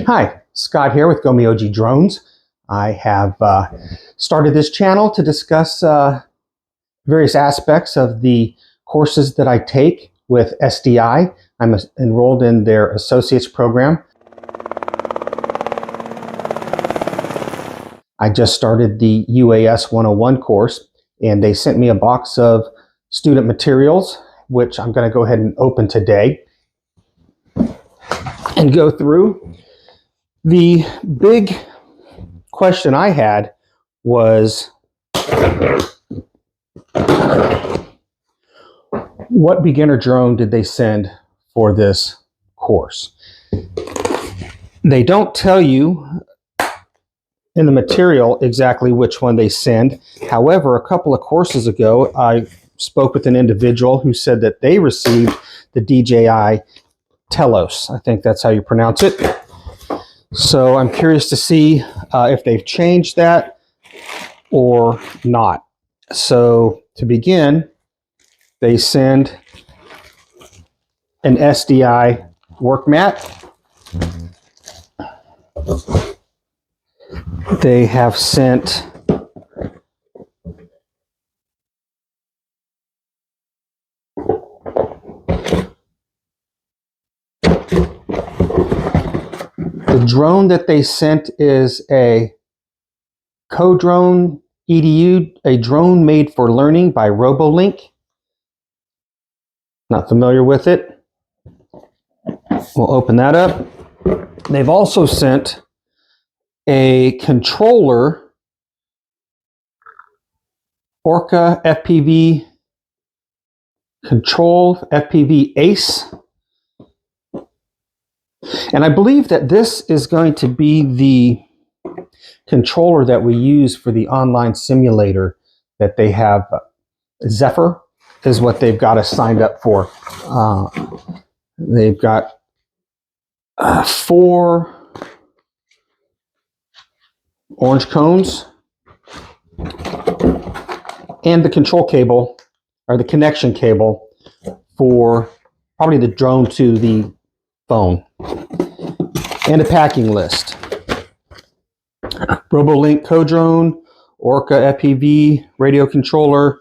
Hi, Scott here with GoMioji Drones. I have started this channel to discuss various aspects of the courses that I take with SDI. I'm enrolled in their associate's program. I just started the UAS 101 course, and they sent me a box of student materials, which I'm going to go ahead and open today and go through. The big question I had was, what beginner drone did they send for this course? They don't tell you in the material exactly which one they send. However, a couple of courses ago, I spoke with an individual who said that they received the DJI Telos. I think that's how you pronounce it. So I'm curious to see if they've changed that or not. So to begin, they send an SDI work mat. They have sent the drone that they sent is a Co-Drone EDU, a drone made for learning by RoboLink. Not familiar with it. We'll open that up. They've also sent a controller, Orca FPV Control FPV Ace. And I believe that this is going to be the controller that we use for the online simulator that they have. Zephyr is what they've got us signed up for. They've got 4 orange cones and the control cable, or the connection cable, for probably the drone to the phone, and a packing list. RoboLink Co-Drone, Orca FPV radio controller,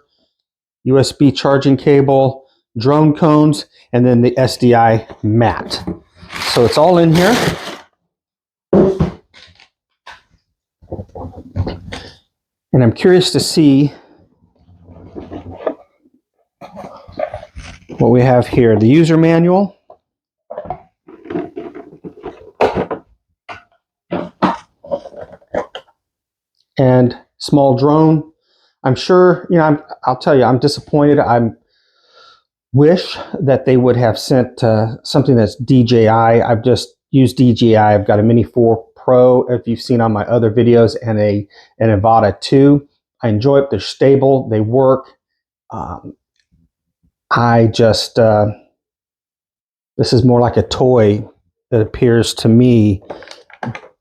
USB charging cable, drone cones, and then the SDI mat. So it's all in here. And I'm curious to see what we have here. The user manual. And small drone. I'm sure, I'll tell you, I'm disappointed. I wish that they would have sent something that's DJI. I've just used DJI. I've got a Mini 4 Pro, if you've seen on my other videos, and an Avata 2. I enjoy it. They're stable. They work. This is more like a toy, it appears to me.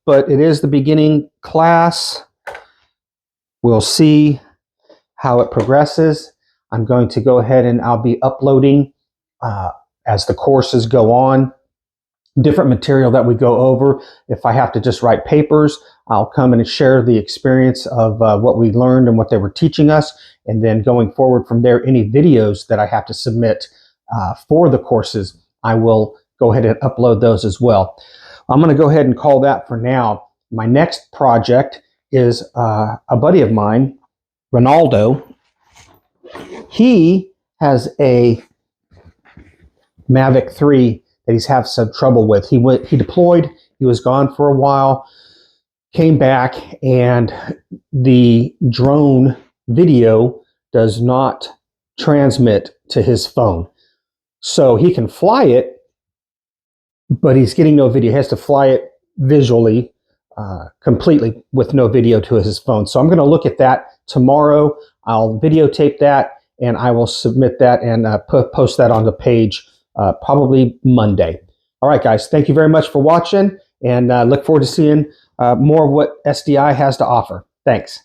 But it is the beginning class. We'll see how it progresses. I'm going to go ahead and I'll be uploading as the courses go on, different material that we go over. If I have to just write papers, I'll come in and share the experience of what we learned and what they were teaching us. And then going forward from there, any videos that I have to submit for the courses, I will go ahead and upload those as well. I'm going to go ahead and call that for now. My next project is a buddy of mine, Ronaldo. He has a Mavic 3 that he's had some trouble with. He deployed, he was gone for a while, came back, and the drone video does not transmit to his phone. So he can fly it, but he's getting no video. He has to fly it visually, completely with no video to his phone. So I'm going to look at that tomorrow. I'll videotape that, and I will submit that and post that on the page probably Monday. All right, guys, thank you very much for watching, and look forward to seeing more of what SDI has to offer. Thanks.